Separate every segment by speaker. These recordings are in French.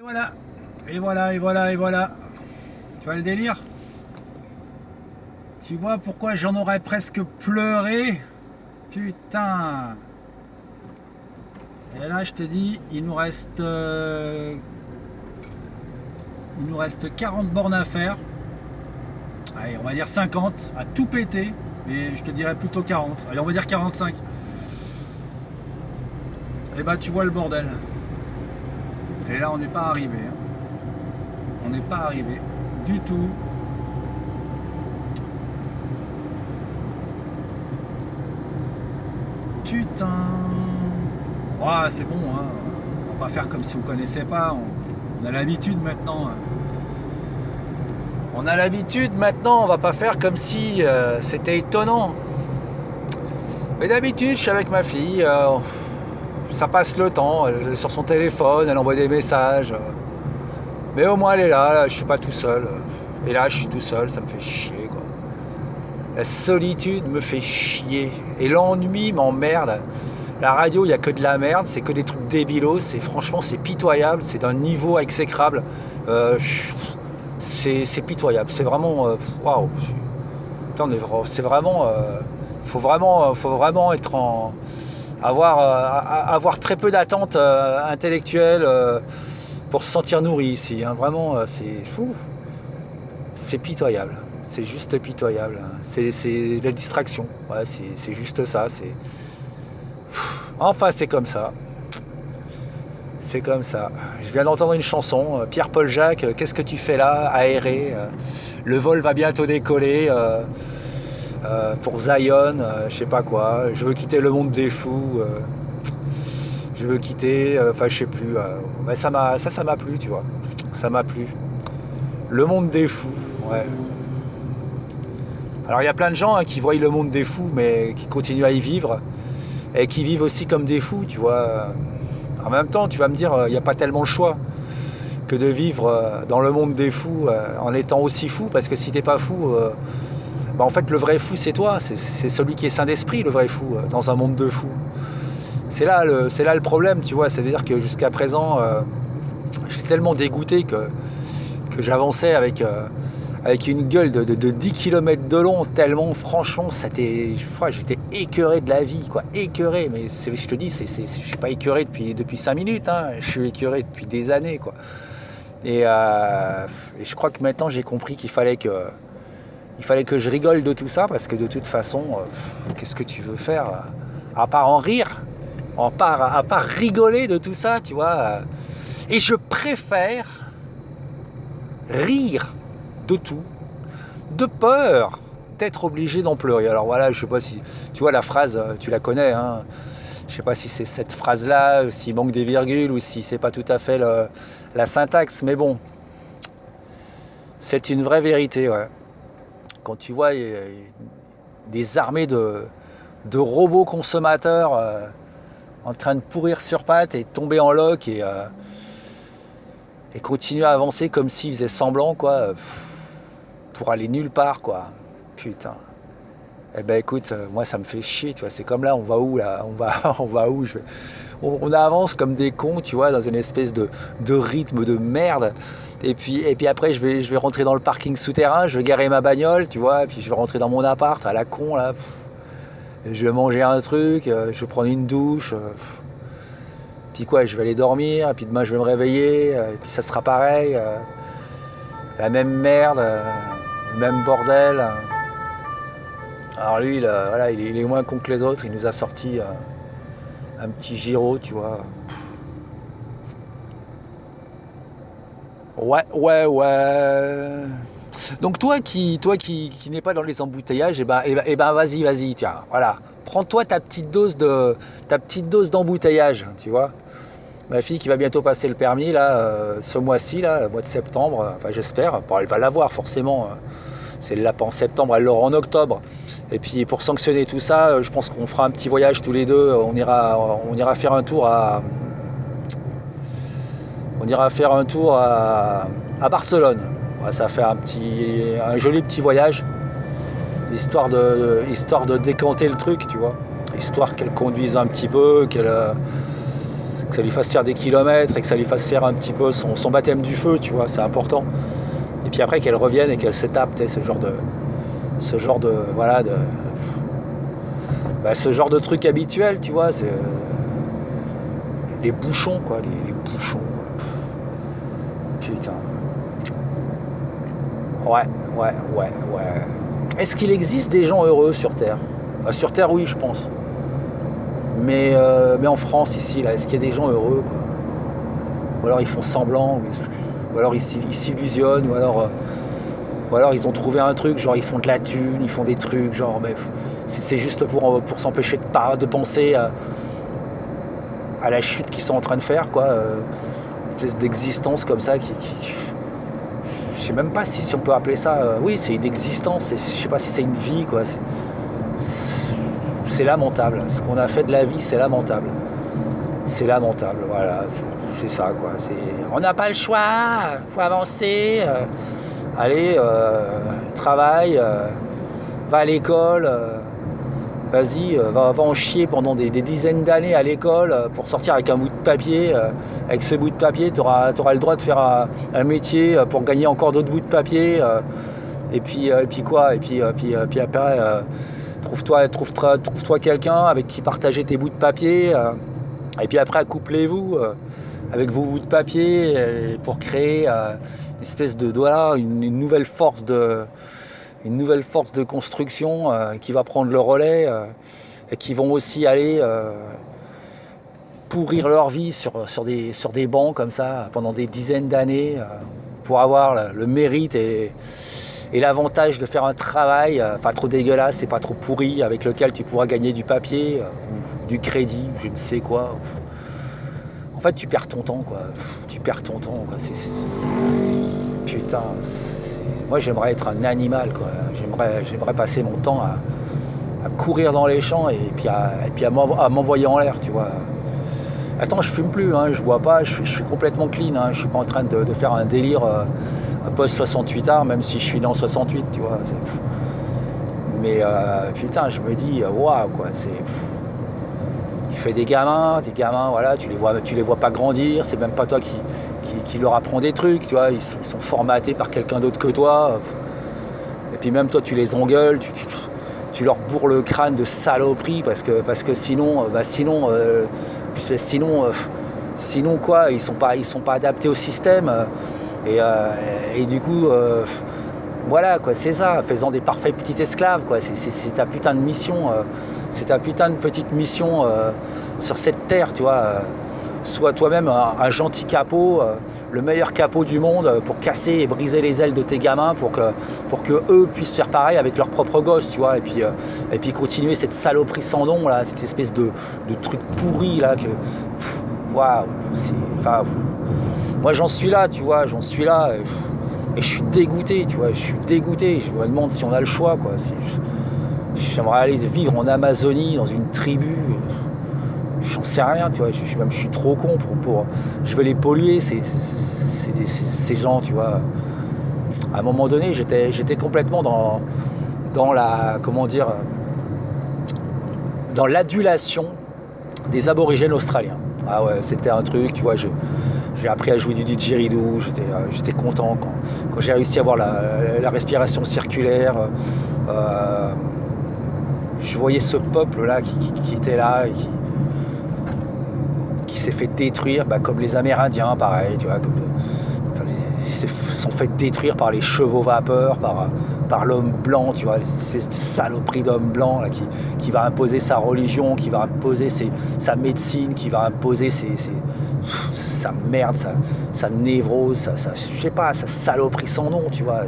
Speaker 1: Voilà, et voilà, et voilà, et voilà. Tu vois le délire? Tu vois pourquoi j'en aurais presque pleuré? Putain. Et là, je te dis, il nous reste 40 bornes à faire. Allez, on va dire 50, à tout péter. Mais je te dirais plutôt 40. Allez, on va dire 45. Et bah, tu vois le bordel. Et là, on n'est pas arrivé. On n'est pas arrivé du tout. Putain. Ouais, c'est bon, hein. On va pas faire comme si on connaissait pas. On a l'habitude maintenant. On a l'habitude maintenant, on va pas faire comme si c'était étonnant. Mais d'habitude, je suis avec ma fille, ça passe le temps, elle est sur son téléphone, elle envoie des messages. Mais au moins elle est là, je suis pas tout seul. Et là, je suis tout seul, ça me fait chier, quoi. La solitude me fait chier. Et l'ennui m'emmerde. La radio, il n'y a que de la merde, c'est que des trucs débilos, franchement, c'est pitoyable, c'est d'un niveau exécrable. Euh, c'est pitoyable, c'est vraiment... Waouh. C'est vraiment... faut vraiment être en... Avoir très peu d'attentes intellectuelles pour se sentir nourri ici. Hein. Vraiment, c'est fou. C'est pitoyable. C'est juste pitoyable. C'est la distraction. Ouais, c'est juste ça. Enfin, c'est comme ça. C'est comme ça. Je viens d'entendre une chanson. Pierre-Paul Jacques, qu'est-ce que tu fais là, aéré? Le vol va bientôt décoller. Pour Zion, je sais pas quoi. Je veux quitter le monde des fous. Je veux quitter. Enfin, je sais plus. Ouais, ça m'a plu, tu vois. Ça m'a plu. Le monde des fous. Ouais. Alors, il y a plein de gens qui voient le monde des fous, mais qui continuent à y vivre et qui vivent aussi comme des fous, tu vois. En même temps, tu vas me dire, il n'y a pas tellement le choix que de vivre dans le monde des fous en étant aussi fou, parce que si t'es pas fou, bah en fait le vrai fou c'est toi, c'est celui qui est sain d'esprit, le vrai fou, dans un monde de fous. C'est là le problème, tu vois, c'est-à-dire que jusqu'à présent, j'étais tellement dégoûté que j'avançais avec une gueule de 10 km de long, tellement franchement j'étais écœuré de la vie, quoi, écœuré, mais je te dis, je suis pas écœuré depuis 5 minutes, hein, je suis écœuré depuis des années, quoi. Et je crois que maintenant j'ai compris qu'il fallait que je rigole de tout ça, parce que de toute façon, qu'est-ce que tu veux faire à part en rire, à part rigoler de tout ça, tu vois. Et je préfère rire de tout, de peur d'être obligé d'en pleurer. Alors voilà, je sais pas si tu vois la phrase, tu la connais, hein. Je sais pas si c'est cette phrase-là, s'il manque des virgules ou si c'est pas tout à fait la syntaxe, mais bon, c'est une vraie vérité, ouais. Quand tu vois des armées de robots consommateurs en train de pourrir sur pattes et tomber en loc et continuer à avancer comme s'ils faisaient semblant, quoi, pour aller nulle part, quoi. Putain. Eh ben écoute, moi ça me fait chier, tu vois. C'est comme là, on va où là? On va où? On avance comme des cons, tu vois, dans une espèce de rythme de merde. Et puis après, je vais rentrer dans le parking souterrain, je vais garer ma bagnole, tu vois, et puis je vais rentrer dans mon appart à la con là. Et je vais manger un truc, je vais prendre une douche. Puis quoi, je vais aller dormir, et puis demain je vais me réveiller, et puis ça sera pareil. La même merde, le même bordel. Alors lui, voilà, il est moins con que les autres, il nous a sorti un petit gyro, tu vois. Ouais, ouais, ouais. Donc toi qui n'es pas dans les embouteillages, et ben vas-y, tiens, voilà. Prends-toi ta petite dose d'embouteillage, tu vois. Ma fille qui va bientôt passer le permis, là, ce mois-ci, là, le mois de septembre, enfin j'espère, bon, elle va l'avoir forcément. C'est là pas en septembre, elle l'aura en octobre. Et puis pour sanctionner tout ça, je pense qu'on fera un petit voyage tous les deux. On ira faire un tour à Barcelone. Ouais, ça va faire un joli petit voyage, histoire de décanter le truc, tu vois. Histoire qu'elle conduise un petit peu, que que ça lui fasse faire des kilomètres et que ça lui fasse faire un petit peu son baptême du feu, tu vois, c'est important. Et puis après qu'elle revienne et qu'elle s'étape, tu sais, ce genre de voilà, ce genre de truc habituel, tu vois, c'est les bouchons, quoi, les bouchons, quoi. Putain. Ouais. Est-ce qu'il existe des gens heureux sur Terre? Sur Terre, oui, je pense. Mais en France, ici, là, est-ce qu'il y a des gens heureux, quoi? Ou alors ils font semblant, ou alors ils s'illusionnent, ou alors ils ont trouvé un truc, genre ils font de la thune, ils font des trucs, genre, mais c'est juste pour s'empêcher de penser à la chute qu'ils sont en train de faire, quoi. Une espèce d'existence comme ça je sais même pas si on peut appeler ça. Oui, c'est une existence, je sais pas si c'est une vie, quoi. C'est lamentable. Ce qu'on a fait de la vie, c'est lamentable. C'est lamentable, voilà. C'est ça, quoi. On n'a pas le choix, faut avancer. Allez, travaille, va à l'école, vas-y, va en chier pendant des dizaines d'années à l'école pour sortir avec un bout de papier. Avec ce bout de papier, tu auras le droit de faire un métier pour gagner encore d'autres bouts de papier. Et puis quoi? Et puis après, trouve-toi quelqu'un avec qui partager tes bouts de papier. Et puis après, couplez-vous avec vos bouts de papier pour créer une espèce de une nouvelle force de construction qui va prendre le relais et qui vont aussi aller pourrir leur vie sur des bancs comme ça pendant des dizaines d'années pour avoir le mérite et l'avantage de faire un travail pas trop dégueulasse et pas trop pourri avec lequel tu pourras gagner du papier, du crédit, je ne sais quoi. En fait, tu perds ton temps, quoi. Quoi. Putain, moi j'aimerais être un animal, quoi. J'aimerais passer mon temps à courir dans les champs et puis à m'envoyer en l'air, tu vois. Attends, je fume plus, hein, je bois pas, je suis complètement clean, hein, je suis pas en train de faire un délire post 68 arts, même si je suis dans 68, tu vois. Mais putain, je me dis, waouh, quoi, il fait des gamins, voilà, tu les vois pas grandir, c'est même pas toi qui leur apprend des trucs, tu vois, ils sont formatés par quelqu'un d'autre que toi. Et puis même toi, tu les engueules, tu leur bourres le crâne de saloperie parce que sinon quoi, ils sont pas adaptés au système. Et du coup, voilà, quoi, c'est ça, faisant des parfaits petits esclaves, quoi. C'est ta putain de mission, c'est ta putain de petite mission sur cette terre, tu vois. Sois toi-même un gentil capot, le meilleur capot du monde pour casser et briser les ailes de tes gamins pour que eux puissent faire pareil avec leurs propres gosses, tu vois. Et puis continuer cette saloperie sans nom, là, cette espèce de truc pourri, là, que... Waouh, moi j'en suis là, tu vois, et je suis dégoûté, tu vois, je me demande si on a le choix, quoi. J'aimerais aller vivre en Amazonie, dans une tribu, j'en sais rien, tu vois, je suis trop con je vais les polluer, ces gens, tu vois. À un moment donné, j'étais complètement dans la, comment dire, dans l'adulation des aborigènes australiens. Ah ouais, c'était un truc, tu vois, j'ai appris à jouer du didgeridoo, j'étais content quand j'ai réussi à avoir la respiration circulaire. Je voyais ce peuple-là qui était là et qui s'est fait détruire, comme les Amérindiens, pareil, tu vois, ils se sont fait détruire par les chevaux vapeurs, par l'homme blanc, tu vois, cette espèce de saloperie d'homme blanc là, qui va imposer sa religion, qui va imposer sa médecine, qui va imposer sa merde, sa névrose, je sais pas, sa saloperie sans nom, tu vois.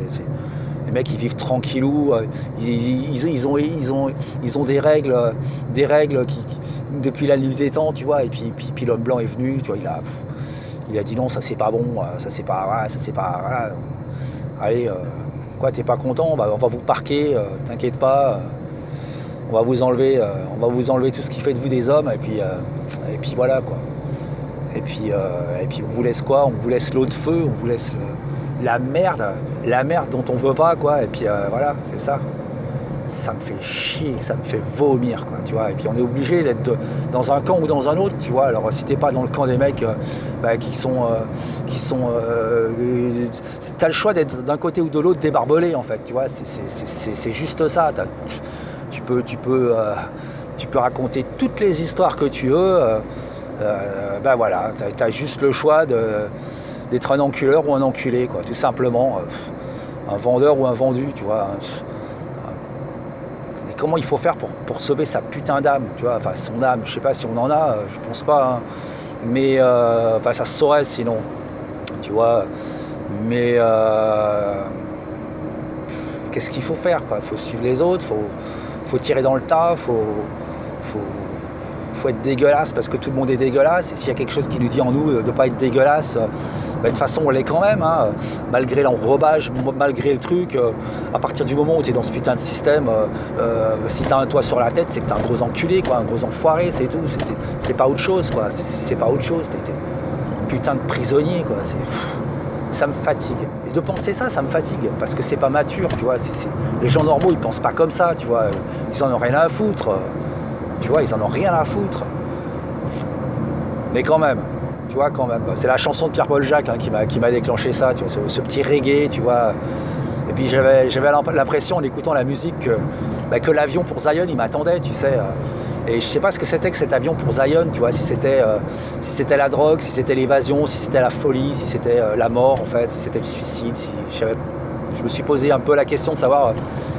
Speaker 1: Les mecs, ils vivent tranquillou, ils ont des règles qui depuis la nuit des temps, tu vois. Et puis l'homme blanc est venu, tu vois, il a dit non, ça c'est pas bon, ça c'est pas, voilà. Allez, quoi, t'es pas content, on va vous parquer, t'inquiète pas, on va vous enlever tout ce qui fait de vous des hommes, et puis voilà, quoi. Et puis on vous laisse quoi? On vous laisse l'eau de feu, on vous laisse la merde dont on veut pas, quoi. Et puis voilà, c'est ça. ça me fait chier, ça me fait vomir, quoi, tu vois. Et puis on est obligé d'être dans un camp ou dans un autre, tu vois. Alors si t'es pas dans le camp des mecs t'as le choix d'être d'un côté ou de l'autre débarbelé, en fait, tu vois. C'est juste ça. Tu peux raconter toutes les histoires que tu veux. Voilà, t'as juste le choix d'être un enculeur ou un enculé, quoi, tout simplement. Un vendeur ou un vendu, tu vois. Comment il faut faire pour sauver sa putain d'âme, tu vois, enfin son âme, je sais pas si on en a, je pense pas, hein. Mais ça se saurait sinon, tu vois, mais qu'est-ce qu'il faut faire, quoi? Faut suivre les autres, faut tirer dans le tas, faut être dégueulasse parce que tout le monde est dégueulasse, et s'il y a quelque chose qui nous dit en nous de ne pas être dégueulasse, de toute façon on l'est quand même, hein, malgré l'enrobage, malgré le truc, à partir du moment où tu es dans ce putain de système, si t'as un toit sur la tête, c'est que t'es un gros enculé, quoi, un gros enfoiré, c'est tout, c'est pas autre chose, quoi, c'est pas autre chose, t'es putain de prisonnier, quoi, ça me fatigue. Et de penser ça me fatigue, parce que c'est pas mature, tu vois, les gens normaux ils pensent pas comme ça, tu vois, ils en ont rien à foutre. Tu vois, ils en ont rien à foutre. Mais quand même, tu vois, quand même. C'est la chanson de Pierre-Paul Jacques, hein, qui m'a déclenché ça, tu vois, ce petit reggae, tu vois. Et puis j'avais l'impression en écoutant la musique que l'avion pour Zion, il m'attendait, tu sais. Et je sais pas ce que c'était que cet avion pour Zion, tu vois, si c'était la drogue, si c'était l'évasion, si c'était la folie, si c'était la mort, en fait, si c'était le suicide. Je me suis posé un peu la question de savoir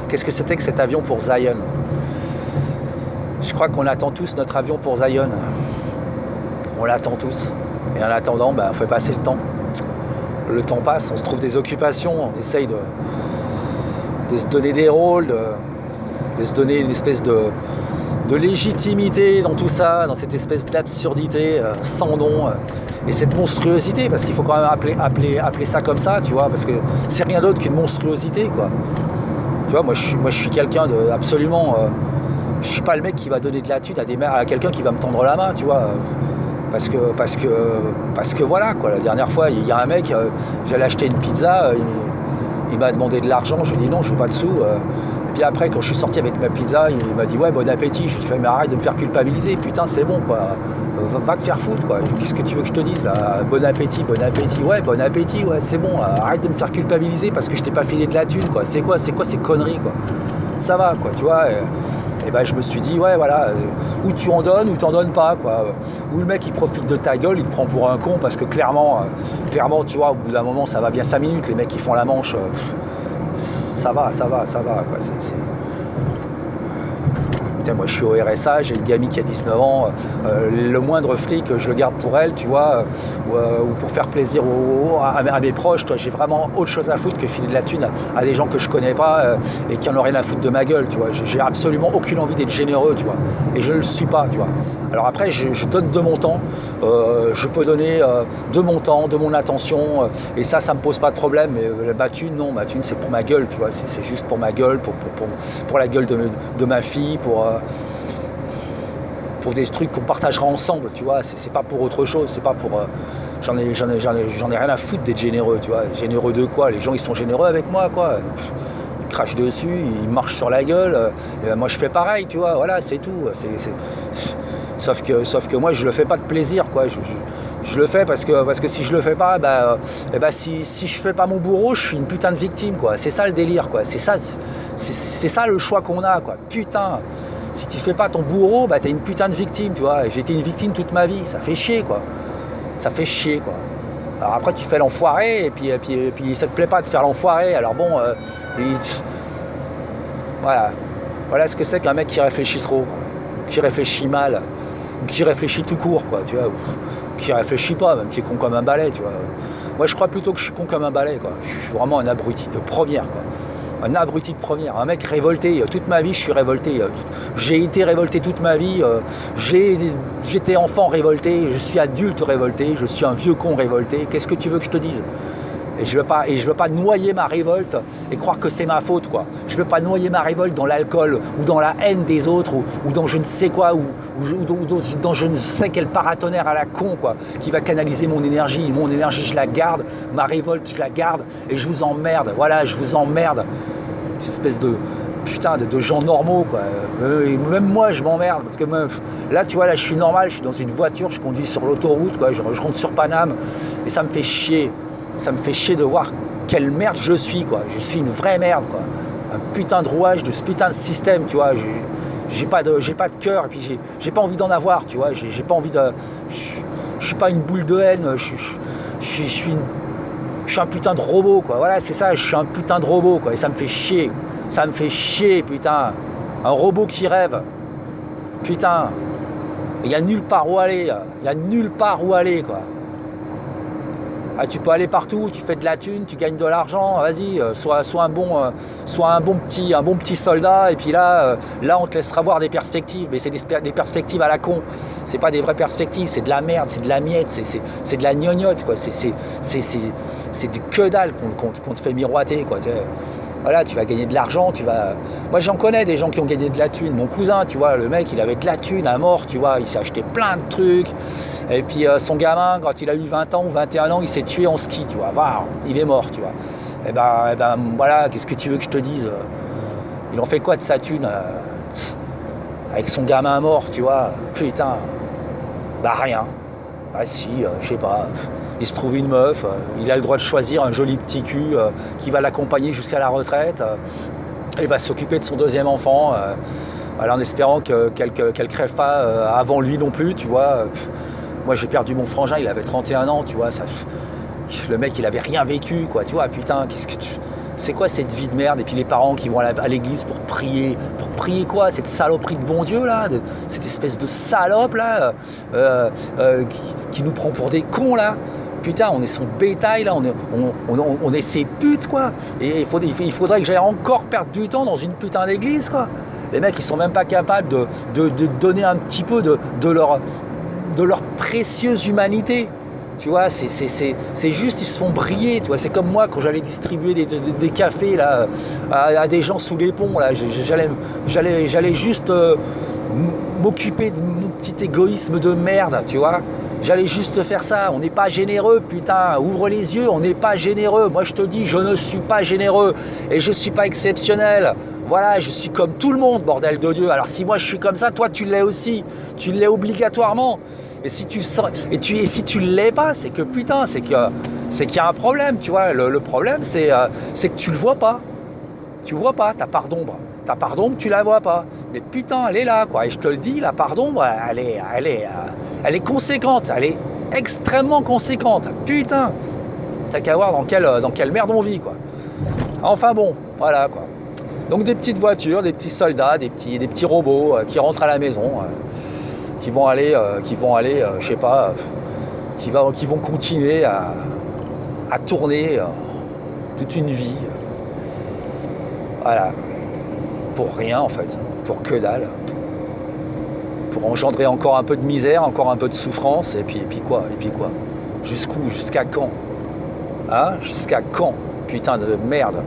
Speaker 1: qu'est-ce que c'était que cet avion pour Zion. Je crois qu'on attend tous notre avion pour Zion. On l'attend tous. Et en attendant, on fait passer le temps. Le temps passe, on se trouve des occupations, on essaye de se donner des rôles, de se donner une espèce de légitimité dans tout ça, dans cette espèce d'absurdité sans nom, et cette monstruosité, parce qu'il faut quand même appeler ça comme ça, tu vois, parce que c'est rien d'autre qu'une monstruosité, quoi. Tu vois, moi je suis quelqu'un de absolument... je suis pas le mec qui va donner de la thune à quelqu'un qui va me tendre la main, tu vois, parce que voilà, quoi. La dernière fois, il y a un mec, j'allais acheter une pizza, il m'a demandé de l'argent, je lui ai dit non, je n'ai pas de sous. Et puis après, quand je suis sorti avec ma pizza, il m'a dit ouais, bon appétit. Je lui ai dit mais arrête de me faire culpabiliser, putain, c'est bon, quoi. Va te faire foutre, quoi. Qu'est-ce que tu veux que je te dise là? Bon appétit, ouais, c'est bon. Arrête de me faire culpabiliser parce que je t'ai pas filé de la thune, quoi. C'est quoi ces conneries, quoi? Ça va, quoi, tu vois. Et je me suis dit, ouais, voilà, ou tu en donnes ou t'en donnes pas, quoi. Ou le mec il profite de ta gueule, il te prend pour un con parce que clairement, tu vois, au bout d'un moment, ça va bien 5 minutes, les mecs qui font la manche, ça va, quoi. Moi je suis au RSA, j'ai une gamine qui a 19 ans, le moindre fric je le garde pour elle, tu vois, ou pour faire plaisir à mes proches, toi, j'ai vraiment autre chose à foutre que filer de la thune à des gens que je connais pas et qui en ont rien à foutre de ma gueule, tu vois. J'ai absolument aucune envie d'être généreux, tu vois, et je ne le suis pas, tu vois. Alors après je donne de mon temps, je peux donner de mon temps, de mon attention, et ça me pose pas de problème, mais ma thune, non, ma thune c'est pour ma gueule, tu vois, c'est juste pour ma gueule, pour la gueule de ma fille, pour des trucs qu'on partagera ensemble, tu vois, c'est pas pour autre chose, c'est pas pour... j'en ai rien à foutre d'être généreux, tu vois. Généreux de quoi? Les gens ils sont généreux avec moi, quoi. Ils crachent dessus, ils marchent sur la gueule, et moi je fais pareil, tu vois, voilà, c'est tout. Sauf que moi je le fais pas de plaisir, quoi. Je le fais parce que si je le fais pas, si je fais pas mon bourreau, je suis une putain de victime, quoi. C'est ça le délire, quoi. C'est ça le choix qu'on a, quoi. Putain, si tu fais pas ton bourreau, t'es une putain de victime, tu vois. J'ai été une victime toute ma vie, ça fait chier, quoi. Ça fait chier, quoi. Alors après tu fais l'enfoiré et puis ça te plaît pas de faire l'enfoiré. Alors bon, voilà ce que c'est qu'un mec qui réfléchit trop, qui réfléchit mal, ou qui réfléchit tout court, quoi, tu vois, ou qui réfléchit pas, même qui est con comme un balai, tu vois. Moi je crois plutôt que je suis con comme un balai, quoi. Je suis vraiment un abruti de première, quoi. Un abruti de première, un mec révolté. Toute ma vie, je suis révolté. J'ai été révolté toute ma vie. J'étais enfant révolté. Je suis adulte révolté. Je suis un vieux con révolté. Qu'est-ce que tu veux que je te dise? Et je veux pas noyer ma révolte et croire que c'est ma faute, quoi. Je veux pas noyer ma révolte dans l'alcool ou dans la haine des autres ou dans je ne sais quoi ou dans je ne sais quel paratonnerre à la con, quoi, qui va canaliser mon énergie. Mon énergie, je la garde. Ma révolte, je la garde et je vous emmerde. Voilà, je vous emmerde. Cette espèce de putain, de gens normaux, quoi. Et même moi, je m'emmerde, parce que là, tu vois, là, je suis normal, je suis dans une voiture, je conduis sur l'autoroute, quoi, je rentre sur Paname, et ça me fait chier. Ça me fait chier de voir quelle merde je suis, quoi. Je suis une vraie merde, quoi. Un putain de rouage de ce putain de système, tu vois. J'ai pas de cœur, et puis j'ai pas envie d'en avoir, tu vois. J'ai pas envie de... Je suis pas une boule de haine, je suis un putain de robot, quoi. Voilà, c'est ça, je suis un putain de robot, quoi. Et ça me fait chier. Ça me fait chier, putain. Un robot qui rêve. Putain. Il y a nulle part où aller. Il y a nulle part où aller, quoi. Ah, tu peux aller partout, tu fais de la thune, tu gagnes de l'argent, vas-y, sois un bon petit soldat, et puis là on te laissera voir des perspectives, mais c'est des perspectives à la con, c'est pas des vraies perspectives, c'est de la merde, c'est de la miette, c'est de la gnognotte, quoi, c'est du que dalle qu'on te fait miroiter, quoi, tu sais. Voilà, tu vas gagner de l'argent, Moi, j'en connais des gens qui ont gagné de la thune. Mon cousin, tu vois, le mec, il avait de la thune à mort, tu vois. Il s'est acheté plein de trucs. Et puis, son gamin, quand il a eu 20 ans ou 21 ans, il s'est tué en ski, tu vois. Waouh, il est mort, tu vois. Et ben, voilà, qu'est-ce que tu veux que je te dise? Il en fait quoi de sa thune avec son gamin mort, tu vois? Putain, bah rien. Ah si, je sais pas, il se trouve une meuf, il a le droit de choisir un joli petit cul qui va l'accompagner jusqu'à la retraite, il va s'occuper de son deuxième enfant, en espérant qu'elle crève pas avant lui non plus, tu vois. Moi j'ai perdu mon frangin, il avait 31 ans, tu vois, le mec il avait rien vécu, quoi, tu vois, putain, c'est quoi cette vie de merde? Et puis les parents qui vont à l'église pour prier quoi? Cette saloperie de bon Dieu là, cette espèce de salope là, qui nous prend pour des cons là. Putain, on est son bétail là, on est ses putes, quoi. Et il faudrait que j'aille encore perdre du temps dans une putain d'église, quoi. Les mecs ils sont même pas capables de donner un petit peu de leur précieuse humanité. Tu vois, c'est juste, ils se font briller, tu vois. C'est comme moi quand j'allais distribuer des cafés là, à des gens sous les ponts. Là. J'allais juste m'occuper de mon petit égoïsme de merde, tu vois. J'allais juste faire ça. On n'est pas généreux, putain. Ouvre les yeux, on n'est pas généreux. Moi, je te dis, je ne suis pas généreux. Et je ne suis pas exceptionnel. Voilà, je suis comme tout le monde, bordel de Dieu. Alors si moi je suis comme ça, toi tu l'es aussi. Tu l'es obligatoirement. Et si tu ne l'es pas, c'est que putain, c'est qu'il y a un problème, tu vois. Le problème, c'est que tu le vois pas. Tu vois pas ta part d'ombre. Ta part d'ombre, tu la vois pas. Mais putain, elle est là, quoi. Et je te le dis, la part d'ombre, elle est conséquente. Elle est extrêmement conséquente. Putain, t'as qu'à voir dans quelle merde on vit, quoi. Enfin bon, voilà, quoi. Donc des petites voitures, des petits soldats, des petits robots qui rentrent à la maison, qui vont aller, je sais pas, qui vont continuer à tourner toute une vie. Voilà. Pour rien en fait, pour que dalle. Pour engendrer encore un peu de misère, encore un peu de souffrance, et puis quoi? Jusqu'où? Jusqu'à quand? Hein? Jusqu'à quand? Putain de merde.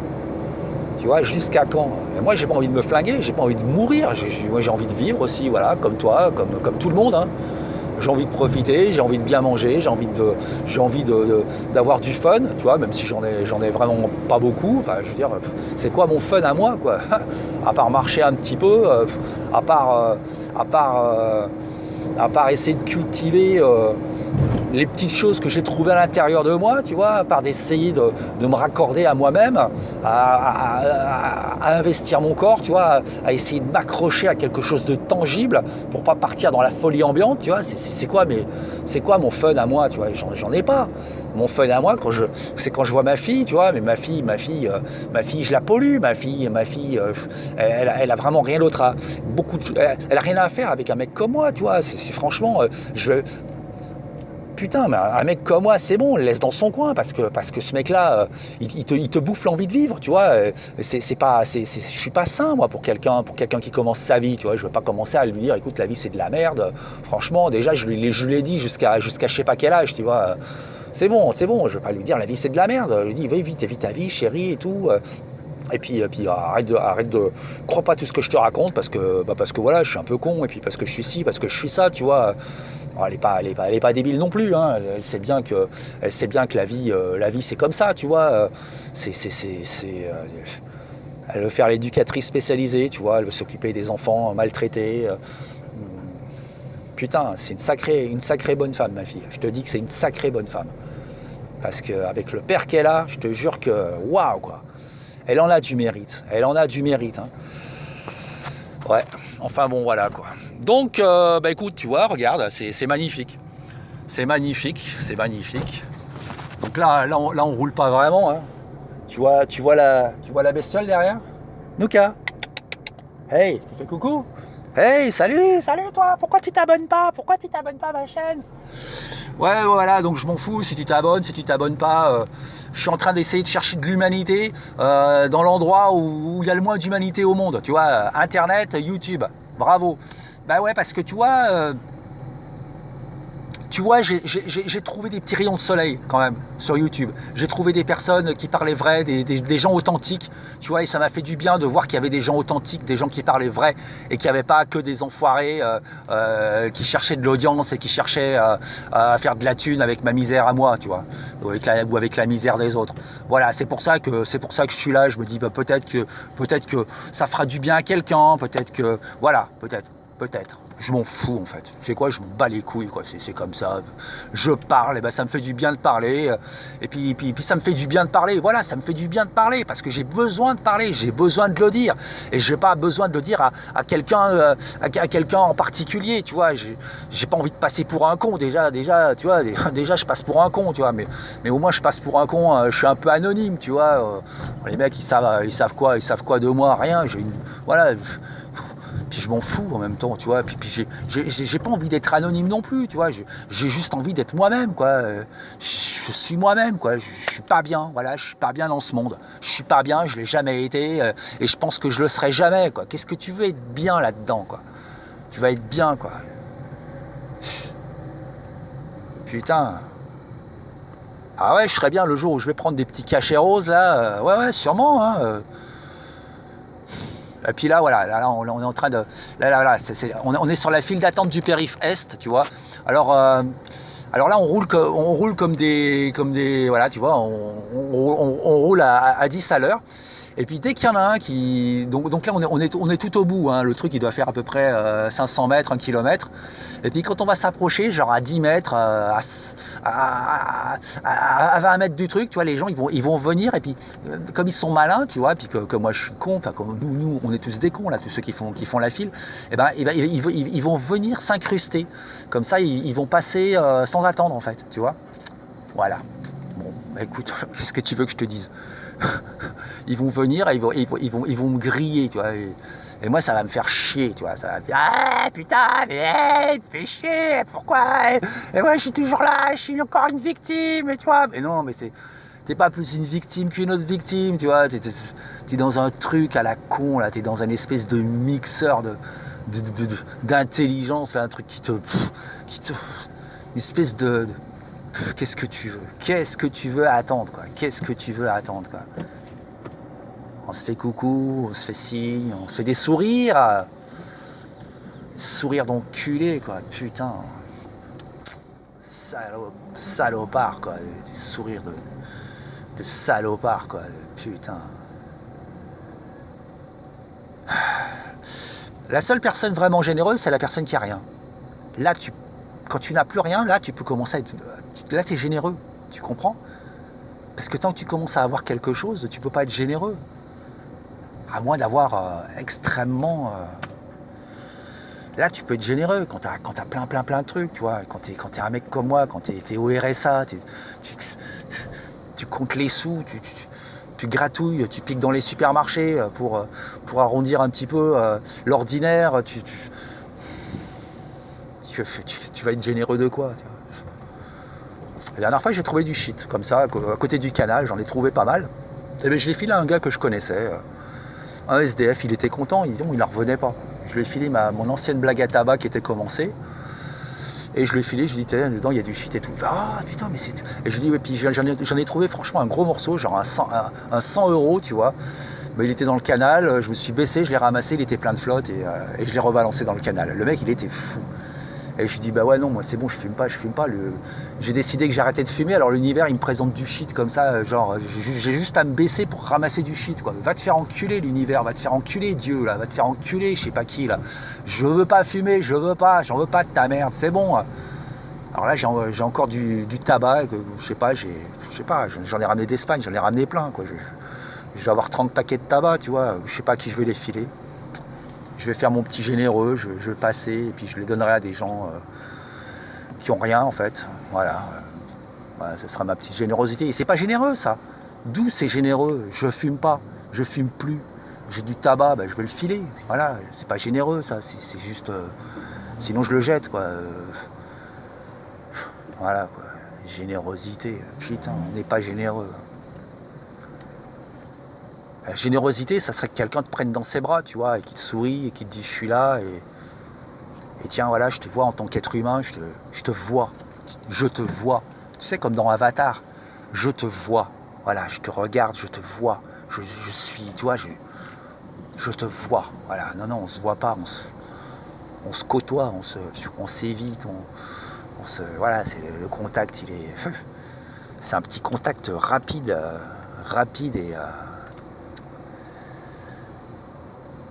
Speaker 1: Tu vois, jusqu'à quand? Et moi, j'ai pas envie de me flinguer, j'ai pas envie de mourir. Moi, j'ai envie de vivre aussi, voilà, comme toi, comme tout le monde. Hein. J'ai envie de profiter, j'ai envie de bien manger, j'ai envie d'avoir du fun, tu vois, même si j'en ai vraiment pas beaucoup. Enfin, je veux dire, c'est quoi mon fun à moi, quoi? À part marcher un petit peu, à part essayer de cultiver les petites choses que j'ai trouvées à l'intérieur de moi, tu vois, à part d'essayer de me raccorder à moi-même, à investir mon corps, tu vois, à essayer de m'accrocher à quelque chose de tangible pour pas partir dans la folie ambiante, tu vois, c'est quoi mon fun à moi, tu vois, j'en ai pas. Mon fun à moi, c'est quand je vois ma fille, tu vois, mais ma fille, je la pollue, ma fille, elle a vraiment rien d'autre elle a rien à faire avec un mec comme moi, tu vois, c'est franchement, putain, mais un mec comme moi, c'est bon, on le laisse dans son coin parce que ce mec-là, il te bouffe l'envie de vivre, tu vois. Je suis pas sain, moi, pour quelqu'un qui commence sa vie, tu vois. Je veux pas commencer à lui dire, écoute, la vie c'est de la merde. Franchement, déjà, je l'ai dit jusqu'à je sais pas quel âge, tu vois. C'est bon, je veux pas lui dire, la vie c'est de la merde. Je lui dis, vas-y, vite, vis ta vie, chérie, et tout. Et puis arrête de crois pas tout ce que je te raconte parce que voilà, je suis un peu con, et puis parce que je suis ci, parce que je suis ça, tu vois. Alors, elle est pas débile non plus, hein. Elle sait bien que la vie c'est comme ça, tu vois. Elle veut faire l'éducatrice spécialisée, tu vois, elle veut s'occuper des enfants maltraités. Putain, c'est une sacrée bonne femme, ma fille. Je te dis que c'est une sacrée bonne femme. Parce qu'avec le père qu'elle a, je te jure que, waouh, quoi. Elle en a du mérite. Elle en a du mérite, hein. Ouais, enfin bon, voilà, quoi. Donc, bah écoute, tu vois, regarde, c'est magnifique. C'est magnifique, c'est magnifique. Donc là, on roule pas vraiment, hein. Tu vois la bestiole derrière? Nouka. Hey, tu fais coucou? Hey, salut toi, pourquoi tu t'abonnes pas? Pourquoi tu t'abonnes pas à ma chaîne? Ouais, voilà, donc je m'en fous si tu t'abonnes pas. Je suis en train d'essayer de chercher de l'humanité dans l'endroit où il y a le moins d'humanité au monde. Tu vois, Internet, YouTube, bravo. Bah ouais, parce que tu vois, j'ai trouvé des petits rayons de soleil quand même sur YouTube. J'ai trouvé des personnes qui parlaient vrai, des gens authentiques. Tu vois, et ça m'a fait du bien de voir qu'il y avait des gens authentiques, des gens qui parlaient vrai et qu'il n'y avait pas que des enfoirés qui cherchaient de l'audience et qui cherchaient à faire de la thune avec ma misère à moi, tu vois, ou avec la misère des autres. Voilà, c'est pour ça que je suis là. Je me dis bah, peut-être que ça fera du bien à quelqu'un, peut-être que voilà, peut-être. Je m'en fous en fait. Tu sais quoi, je m'en bats les couilles quoi. C'est comme ça. Je parle, et ben ça me fait du bien de parler. Et puis ça me fait du bien de parler. Voilà, ça me fait du bien de parler parce que j'ai besoin de parler, j'ai besoin de le dire. Et j'ai pas besoin de le dire à quelqu'un en particulier. Tu vois, j'ai pas envie de passer pour un con. Déjà, tu vois, déjà je passe pour un con. Tu vois, mais au moins je passe pour un con. Je suis un peu anonyme. Tu vois, les mecs ils savent quoi de moi? Rien. Voilà. Puis je m'en fous en même temps, tu vois. Puis j'ai pas envie d'être anonyme non plus, tu vois. J'ai juste envie d'être moi-même, quoi. Je suis moi-même, quoi. Je suis pas bien, voilà. Je suis pas bien dans ce monde. Je suis pas bien, je l'ai jamais été, et je pense que je le serai jamais, quoi. Qu'est-ce que tu veux être bien là-dedans, quoi? Tu vas être bien, quoi. Putain. Ah ouais, je serais bien le jour où je vais prendre des petits cachets roses, là. Ouais, sûrement, hein. Et puis là, voilà, là, on est en train de... Là, on est sur la file d'attente du périph' Est, tu vois. Alors là, on roule comme des... Voilà, tu vois, on roule à 10 à l'heure. Et puis dès qu'il y en a un qui... Donc là, on est tout au bout, hein. Le truc, il doit faire à peu près 500 mètres, 1 kilomètre. Et puis quand on va s'approcher, genre à 10 mètres, à 20 mètres du truc, tu vois, les gens, ils vont venir. Et puis, comme ils sont malins, tu vois, puis que moi, je suis con, enfin, comme nous, on est tous des cons, là, tous ceux qui font la file, et ben, ils vont venir s'incruster. Comme ça, ils vont passer sans attendre, en fait, tu vois. Voilà. Bon, bah, écoute, qu'est-ce que tu veux que je te dise? Ils vont venir et ils vont me griller, tu vois. Et moi, ça va me faire chier, tu vois. Ça va me dire, ah putain, mais hey, il me fait chier, pourquoi? Et moi, je suis toujours là, je suis encore une victime, tu vois. Mais non, mais t'es pas plus une victime qu'une autre victime, tu vois. T'es dans un truc à la con, là. T'es dans une espèce de mixeur d'intelligence, là, un truc une espèce de qu'est-ce que tu veux? Qu'est-ce que tu veux attendre, quoi? Qu'est-ce que tu veux attendre, quoi? On se fait coucou, on se fait signe, on se fait des sourires. Sourires d'enculé, quoi. Putain. Salopard, quoi. Des sourires de salopard, quoi. Putain. La seule personne vraiment généreuse, c'est la personne qui a rien. Là, quand tu n'as plus rien, là, tu peux commencer à être... Là, tu es généreux. Tu comprends? Parce que tant que tu commences à avoir quelque chose, tu peux pas être généreux. À moins d'avoir extrêmement... Là, tu peux être généreux quand t'as plein de trucs, tu vois. Quand t'es un mec comme moi, quand t'es au RSA, tu comptes les sous, tu gratouilles, tu piques dans les supermarchés pour arrondir un petit peu l'ordinaire. Tu vas être généreux de quoi, tu vois. La dernière fois, j'ai trouvé du shit, comme ça, à côté du canal, j'en ai trouvé pas mal. Et bien, je l'ai filé à un gars que je connaissais, un SDF, il était content, il n'en revenait pas. Je lui ai filé mon ancienne blague à tabac qui était commencée, et je lui ai filé, je lui ai dit, dedans, il y a du shit et tout. Ah, putain, mais c'est... Et je lui ai dit, puis j'en ai trouvé franchement un gros morceau, genre un 100 €, tu vois. Mais il était dans le canal, je me suis baissé, je l'ai ramassé, il était plein de flotte, et je l'ai rebalancé dans le canal. Le mec, il était fou. Et je dis bah ouais non moi c'est bon je fume pas. J'ai décidé que j'arrêtais de fumer, alors l'univers il me présente du shit comme ça, genre j'ai juste à me baisser pour ramasser du shit quoi. Va te faire enculer l'univers, va te faire enculer Dieu là, va te faire enculer je sais pas qui là. Je veux pas fumer, j'en veux pas de ta merde, c'est bon. Alors là j'ai encore du tabac, je sais pas, j'en ai ramené d'Espagne, j'en ai ramené plein quoi. Je vais avoir 30 paquets de tabac, tu vois, je sais pas à qui je vais les filer. Je vais faire mon petit généreux, je vais passer et puis je les donnerai à des gens qui ont rien en fait. Voilà. Voilà, ce sera ma petite générosité. Et c'est pas généreux ça. D'où c'est généreux? Je fume pas, je fume plus. J'ai du tabac, ben, je vais le filer. Voilà, c'est pas généreux ça, c'est juste. Sinon je le jette quoi. Voilà quoi. Générosité. Putain, on n'est pas généreux. La générosité, ça serait que quelqu'un te prenne dans ses bras, tu vois, et qui te sourit, et qui te dit je suis là, et tiens, voilà, je te vois en tant qu'être humain, je te vois, je te vois. Tu sais, comme dans Avatar, je te vois, voilà, je te regarde, je te vois, je suis, tu vois, je te vois, voilà. Non, non, on se voit pas, on se côtoie, on s'évite, voilà, c'est le contact, c'est un petit contact rapide et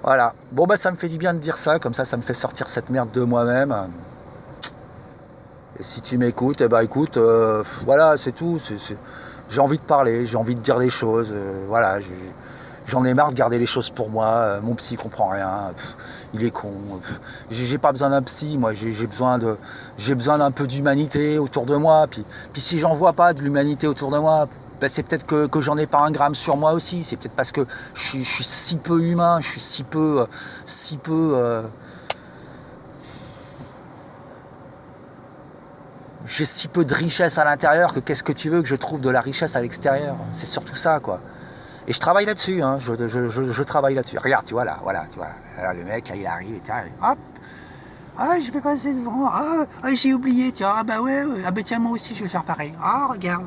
Speaker 1: voilà. Bon bah ça me fait du bien de dire ça, comme ça me fait sortir cette merde de moi-même. Et si tu m'écoutes, eh ben écoute, voilà, c'est tout. J'ai envie de parler, j'ai envie de dire des choses. Voilà, j'en ai marre de garder les choses pour moi. Mon psy comprend rien. Il est con. J'ai pas besoin d'un psy, moi. J'ai besoin d'un peu d'humanité autour de moi. Puis si j'en vois pas de l'humanité autour de moi, ben c'est peut-être que j'en ai pas un gramme sur moi aussi. C'est peut-être parce que je suis si peu humain, je suis si peu j'ai si peu de richesse à l'intérieur que qu'est-ce que tu veux que je trouve de la richesse à l'extérieur? C'est surtout ça, quoi. Et je travaille là-dessus, hein. Je travaille là-dessus. Regarde, tu vois là, voilà, tu vois. Alors, le mec, là, il arrive, et hop, ah, je vais passer devant. Ah, j'ai oublié, tiens. Ah, bah ouais, ouais. Ah, bah tiens, moi aussi, je vais faire pareil. Ah, regarde.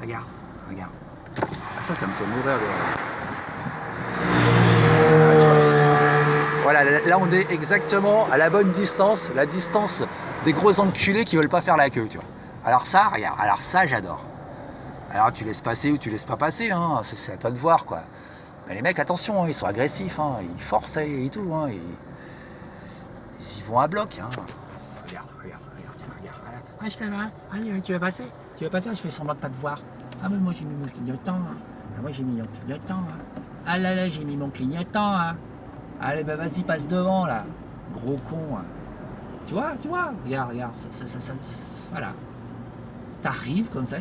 Speaker 1: Ah, ça me fait mourir. Voilà, là, on est exactement à la bonne distance, la distance des gros enculés qui veulent pas faire la queue, tu vois. Alors ça, regarde, alors ça, j'adore. Alors tu laisses passer ou tu laisses pas passer, hein, c'est à toi de voir, quoi. Mais les mecs, attention, hein, ils sont agressifs, hein, ils forcent et tout, hein, ils y vont à bloc, hein. Regarde, tiens, regarde. Voilà. Ah, je fais là, allez, tu vas passer, je fais semblant de pas te voir. Ah, mais moi j'ai mis mon clignotant, hein. Ah, moi j'ai mis mon clignotant, hein. Ah là, j'ai mis mon clignotant, hein. Allez, bah vas-y, passe devant, là. Gros con, hein. Tu vois, regarde, ça, voilà. T'arrives comme ça,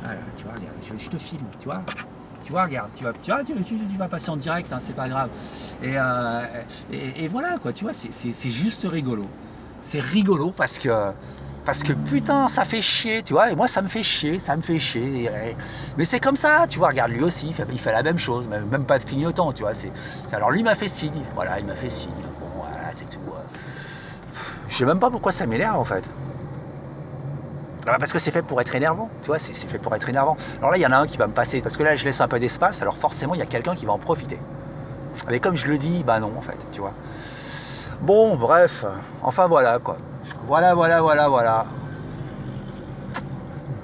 Speaker 1: voilà, tu vois, regarde, je te filme, tu vois. Tu vois, regarde, tu vas passer en direct, hein, c'est pas grave. Et voilà, quoi, tu vois, c'est juste rigolo. C'est rigolo parce que putain, ça fait chier, tu vois, et moi ça me fait chier. Mais c'est comme ça, tu vois, regarde, lui aussi, il fait la même chose, même pas de clignotant, tu vois. Alors lui m'a fait signe, voilà, il m'a fait signe. Bon, voilà, c'est tout. Je sais même pas pourquoi ça m'énerve en fait. Parce que c'est fait pour être énervant, tu vois, c'est fait pour être énervant. Alors là, il y en a un qui va me passer, parce que là, je laisse un peu d'espace, alors forcément, il y a quelqu'un qui va en profiter. Mais comme je le dis, bah non, en fait, tu vois. Bon, bref, enfin voilà, quoi. Voilà.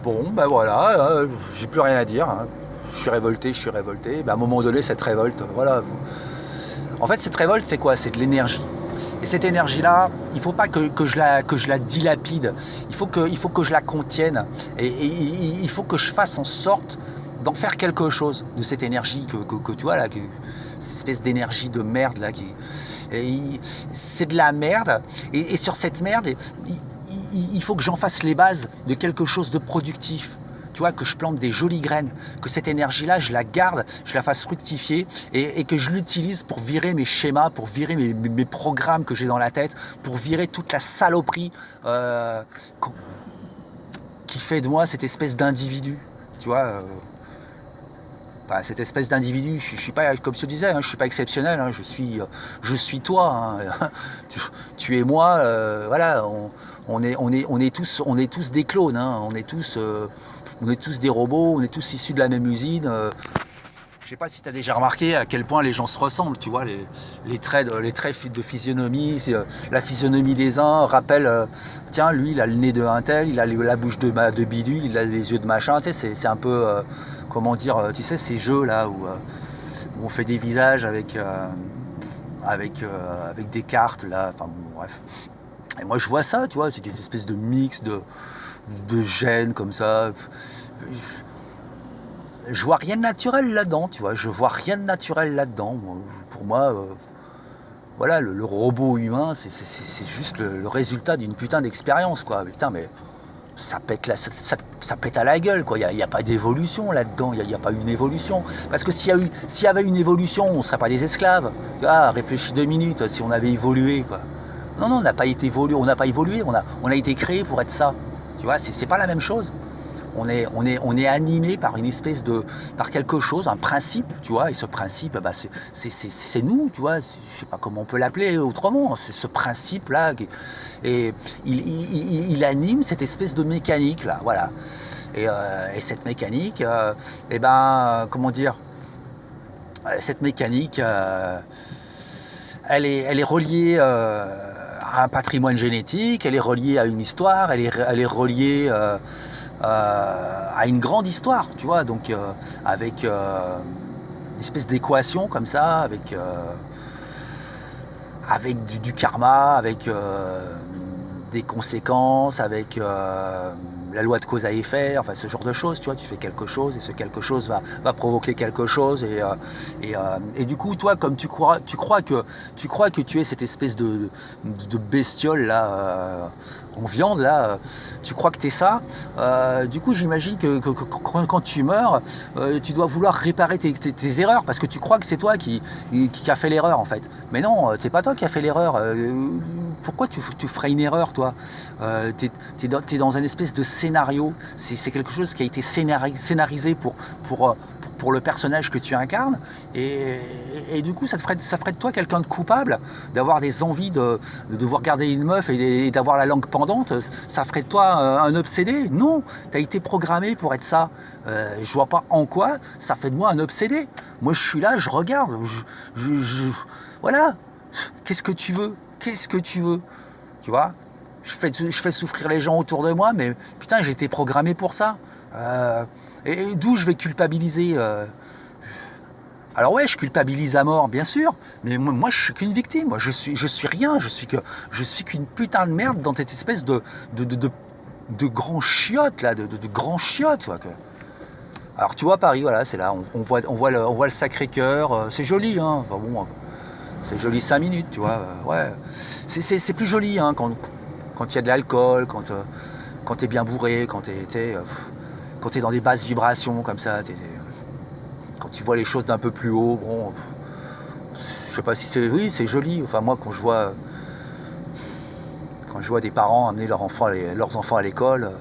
Speaker 1: Bon, ben voilà, j'ai plus rien à dire, hein. Je suis révolté. Ben, à un moment donné, cette révolte, voilà. En fait, cette révolte, c'est quoi? C'est de l'énergie. Et cette énergie-là, il ne faut pas que je la dilapide, il faut que je la contienne, et il faut que je fasse en sorte d'en faire quelque chose, de cette énergie que tu vois là, cette espèce d'énergie de merde là, c'est de la merde, et sur cette merde, il faut que j'en fasse les bases de quelque chose de productif. Tu vois, que je plante des jolies graines, que cette énergie-là, je la garde, je la fasse fructifier et que je l'utilise pour virer mes schémas, pour virer mes programmes que j'ai dans la tête, pour virer toute la saloperie qui fait de moi cette espèce d'individu. Tu vois, cette espèce d'individu, je suis pas, comme je te disais, hein, je suis pas exceptionnel, hein, je suis toi, hein. Tu es moi, voilà, on est tous des clones, hein, on est tous des robots, on est tous issus de la même usine. sais pas si tu as déjà remarqué à quel point les gens se ressemblent, tu vois, les traits de physionomie, la physionomie des uns rappelle, tiens, lui, il a le nez de un tel, il a la bouche de bidule, il a les yeux de machin, tu sais, c'est un peu, comment dire, tu sais, ces jeux-là où on fait des visages avec des cartes, là, enfin bon, bref. Et moi, je vois ça, tu vois, c'est des espèces de mix de gènes comme ça. Je vois rien de naturel là-dedans, tu vois. Je vois rien de naturel là-dedans. Pour moi, voilà, le robot humain, c'est juste le résultat d'une putain d'expérience, quoi. Putain, mais ça pète, ça pète à la gueule, quoi. Il n'y a pas d'évolution là-dedans. Il n'y a pas une évolution. Parce que s'il y avait une évolution, on ne serait pas des esclaves. Ah, réfléchis 2 minutes, si on avait évolué, quoi. Non, non, on n'a pas été évolué, on n'a pas évolué, on a été créé pour être ça. Tu vois, c'est pas la même chose. On est animé par une espèce par quelque chose, un principe, tu vois, et ce principe, bah, c'est nous, tu vois, je sais pas comment on peut l'appeler autrement, c'est ce principe-là, et il anime cette espèce de mécanique-là, voilà. Et cette mécanique, et ben, comment dire, cette mécanique, elle est reliée à un patrimoine génétique, elle est reliée à une histoire, elle est reliée à une grande histoire, tu vois, donc avec une espèce d'équation comme ça, avec du karma, avec des conséquences, avec la loi de cause à effet, enfin ce genre de choses, tu vois, tu fais quelque chose et ce quelque chose va provoquer quelque chose et du coup toi comme tu crois que tu es cette espèce de bestiole là en viande là, tu crois que tu es ça, du coup j'imagine que quand tu meurs, tu dois vouloir réparer tes erreurs parce que tu crois que c'est toi qui a fait l'erreur en fait, mais non, c'est pas toi qui a fait l'erreur. Pourquoi tu ferais une erreur toi? T'es dans une espèce de scénario, c'est quelque chose qui a été scénarisé pour le personnage que tu incarnes, et du coup ça ferait de toi quelqu'un de coupable, d'avoir des envies de devoir garder une meuf et d'avoir la langue pendante, ça ferait de toi un obsédé. Non, tu as été programmé pour être ça. Je vois pas en quoi ça fait de moi un obsédé. Moi je suis là, je regarde, voilà, qu'est-ce que tu veux? Qu'est-ce que tu veux? Tu vois? Je fais souffrir les gens autour de moi, mais putain, j'ai été programmé pour ça. Et d'où je vais culpabiliser Alors ouais, je culpabilise à mort, bien sûr, mais moi je suis qu'une victime. Moi, je suis rien. Je suis qu'une putain de merde dans cette espèce de grand chiotte là, de grand chiotte, quoi. Alors tu vois Paris, voilà, c'est là. On voit le Sacré-Cœur. C'est joli, hein. Enfin bon, c'est joli 5 minutes, tu vois. Ouais, c'est plus joli, hein, quand il y a de l'alcool, quand t'es bien bourré, quand t'es dans des basses vibrations comme ça, quand tu vois les choses d'un peu plus haut, bon, je sais pas si c'est, oui, c'est joli. Enfin moi quand je vois des parents amener leurs enfants à l'école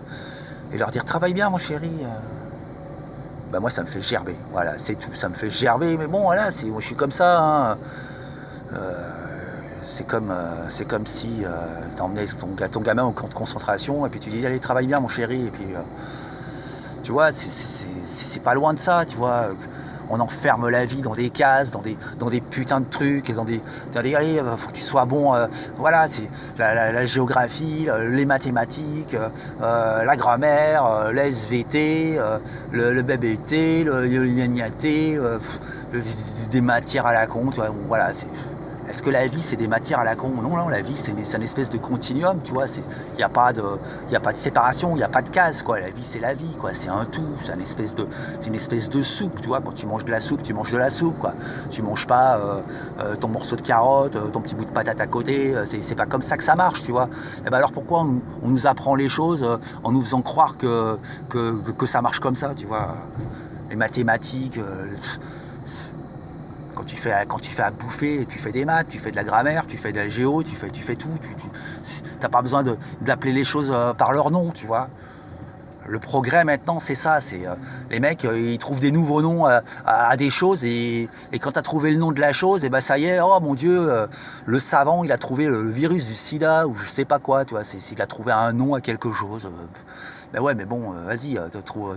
Speaker 1: et leur dire travaille bien mon chéri, bah moi ça me fait gerber. Voilà, c'est tout, ça me fait gerber. Mais bon voilà, moi je suis comme ça. Hein. C'est comme si t'emmenais ton gamin au camp de concentration et puis tu dis allez travaille bien mon chéri et puis tu vois c'est pas loin de ça, tu vois. On enferme la vie dans des cases, dans des putains de trucs et allez, faut que tu sois bon, voilà, c'est la géographie, les mathématiques, la grammaire, la SVT, le BBT, le gnagnagnaté, des matières à la con, tu vois, bon, voilà, est-ce que la vie c'est des matières à la con? Non, non, la vie c'est une espèce de continuum, tu vois. Il n'y a pas de séparation, il n'y a pas de case, quoi. La vie c'est la vie, quoi. C'est un tout, c'est une espèce de soupe, tu vois. Quand tu manges de la soupe, tu manges de la soupe, quoi. Tu manges pas ton morceau de carotte, ton petit bout de patate à côté. C'est pas comme ça que ça marche, tu vois. Et ben alors pourquoi on nous apprend les choses en nous faisant croire que ça marche comme ça, tu vois. Les mathématiques. Quand tu fais à bouffer, tu fais des maths, tu fais de la grammaire, tu fais de la géo, tu fais tout. T'as pas besoin d'appeler les choses par leur nom, tu vois. Le progrès maintenant, c'est ça. Les mecs, ils trouvent des nouveaux noms à des choses et quand t'as trouvé le nom de la chose, et ben ça y est, oh mon Dieu, le savant, il a trouvé le virus du sida ou je sais pas quoi, tu vois. Il a trouvé un nom à quelque chose. Ben ouais, mais bon, vas-y,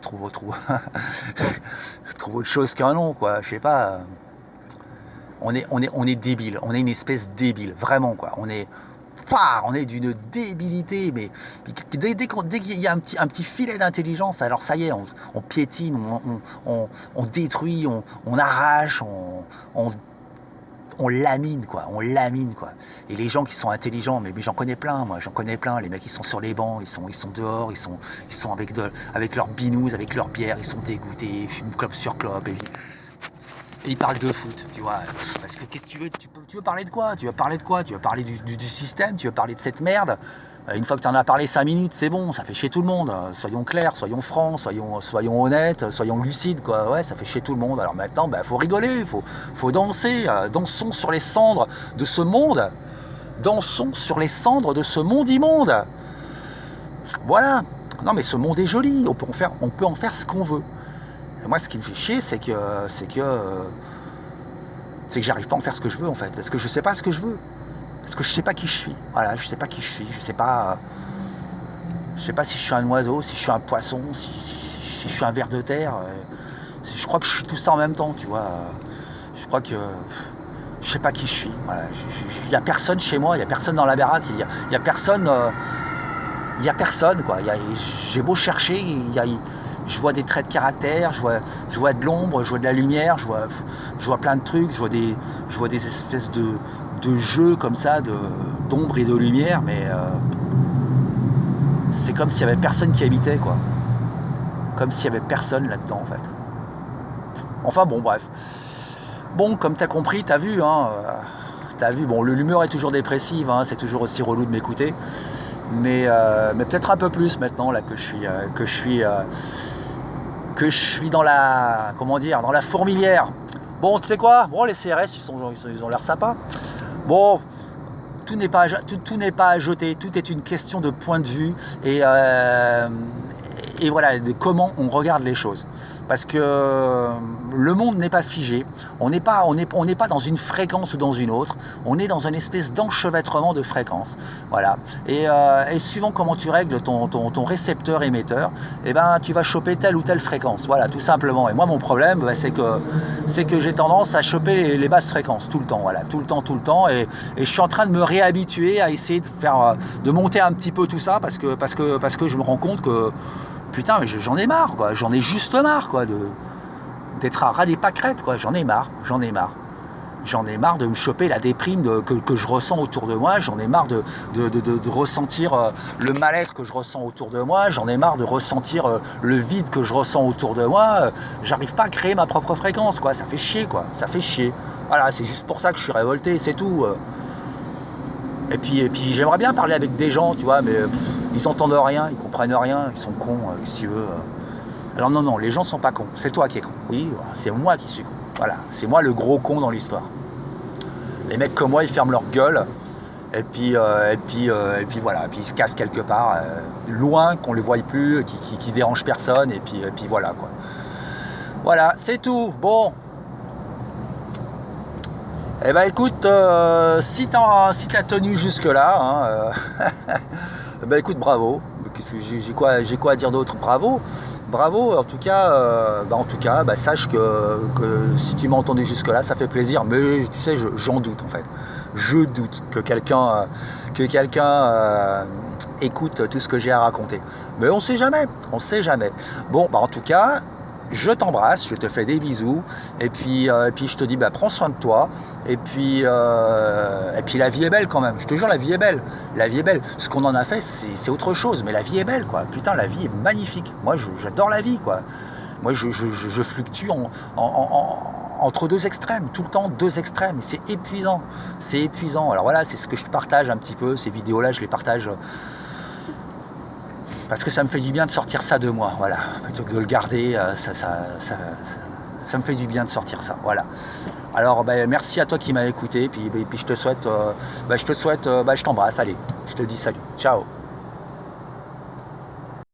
Speaker 1: trouve trouve autre chose qu'un nom, quoi. Je sais pas. On est débile. On est une espèce débile, vraiment, quoi. On est d'une débilité, mais dès qu'il y a un petit filet d'intelligence, alors ça y est, on piétine, on détruit, on arrache, on lamine, quoi. On lamine, quoi. Et les gens qui sont intelligents, mais j'en connais plein, moi, j'en connais plein. Les mecs, ils sont sur les bancs, ils sont dehors, ils sont avec leurs binous, avec leur bière, ils sont dégoûtés, ils fument clope sur clope. Et ils parlent de foot, tu vois. Parce que qu'est-ce que tu veux, tu veux parler de quoi? Tu veux parler de quoi? Tu veux parler du système? Tu veux parler de cette merde? Une fois que tu en as parlé 5 minutes, c'est bon, ça fait chier tout le monde. Soyons clairs, soyons francs, soyons honnêtes, soyons lucides, quoi. Ouais, ça fait chier tout le monde. Alors maintenant, faut rigoler, faut danser. Dansons sur les cendres de ce monde. Dansons sur les cendres de ce monde immonde. Voilà. Non, mais ce monde est joli. On peut en faire ce qu'on veut. Et moi, ce qui me fait chier, c'est que j'arrive pas à en faire ce que je veux, en fait, parce que je sais pas ce que je veux, parce que je sais pas qui je suis. Voilà, je sais pas qui je suis, je sais pas si je suis un oiseau, si je suis un poisson, si je suis un ver de terre. Je crois que je suis tout ça en même temps, tu vois. Je crois que je sais pas qui je suis. Voilà. Il y a personne chez moi, il y a personne dans la baraque, il y a personne. Il y a personne, quoi. J'ai beau chercher, je vois des traits de caractère, je vois de l'ombre, je vois de la lumière, je vois plein de trucs, je vois des espèces de jeux comme ça, d'ombre et de lumière, mais c'est comme s'il y avait personne qui habitait, quoi. Comme s'il y avait personne là-dedans, en fait. Enfin bon, bref. Bon, comme t'as compris, t'as vu, bon, l'humeur est toujours dépressive, hein, c'est toujours aussi relou de m'écouter, mais peut-être un peu plus maintenant, là, que je suis dans la, dans la fourmilière. Bon, tu sais quoi? Bon, les CRS, ils ont l'air sympas. Bon, tout n'est pas à jeter, tout est une question de point de vue et voilà, de comment on regarde les choses. Parce que le monde n'est pas figé, on n'est pas dans une fréquence ou dans une autre, on est dans une espèce d'enchevêtrement de fréquences. Voilà. Et suivant comment tu règles ton récepteur émetteur, tu vas choper telle ou telle fréquence. Voilà, tout simplement. Et moi, mon problème, c'est que j'ai tendance à choper les basses fréquences tout le temps. Voilà, tout le temps. Et je suis en train de me réhabituer à essayer de monter un petit peu tout ça parce que je me rends compte que putain, mais j'en ai marre, quoi. J'en ai juste marre, quoi, d'être à ras des pâquerettes, quoi. J'en ai marre. J'en ai marre de me choper la déprime que je ressens autour de moi. J'en ai marre de ressentir le mal-être que je ressens autour de moi. J'en ai marre de ressentir le vide que je ressens autour de moi. J'arrive pas à créer ma propre fréquence, quoi. Ça fait chier, quoi. Ça fait chier. Voilà, c'est juste pour ça que je suis révolté, c'est tout. Et puis j'aimerais bien parler avec des gens, tu vois, mais ils entendent rien, ils comprennent rien, ils sont cons, si tu veux. Alors non, les gens sont pas cons, c'est toi qui es con. Oui, c'est moi qui suis con. Voilà, c'est moi le gros con dans l'histoire. Les mecs comme moi, ils ferment leur gueule, et puis voilà, et puis ils se cassent quelque part, loin, qu'on les voie plus, qui dérange personne, et puis voilà, quoi. Voilà, c'est tout. Bon. Eh ben écoute, si t'as tenu jusque là, écoute, bravo. J'ai quoi à dire d'autre? Bravo. En tout cas, sache que si tu m'as entendu jusque là, ça fait plaisir. Mais tu sais, j'en doute en fait. Je doute que quelqu'un écoute tout ce que j'ai à raconter. Mais on sait jamais. Bon, en tout cas. Je t'embrasse, je te fais des bisous, et puis je te dis, prends soin de toi, et puis la vie est belle quand même, je te jure, la vie est belle. Ce qu'on en a fait, c'est autre chose, mais la vie est belle, quoi. Putain, la vie est magnifique. Moi, j'adore la vie, quoi. Moi, je fluctue entre deux extrêmes, tout le temps deux extrêmes, et c'est épuisant. Alors voilà, c'est ce que je partage un petit peu, ces vidéos-là, je les partage parce que ça me fait du bien de sortir ça de moi, voilà, plutôt que de le garder, ça me fait du bien de sortir ça, voilà. Alors merci à toi qui m'as écouté, puis je te souhaite, je t'embrasse, allez, je te dis salut, ciao.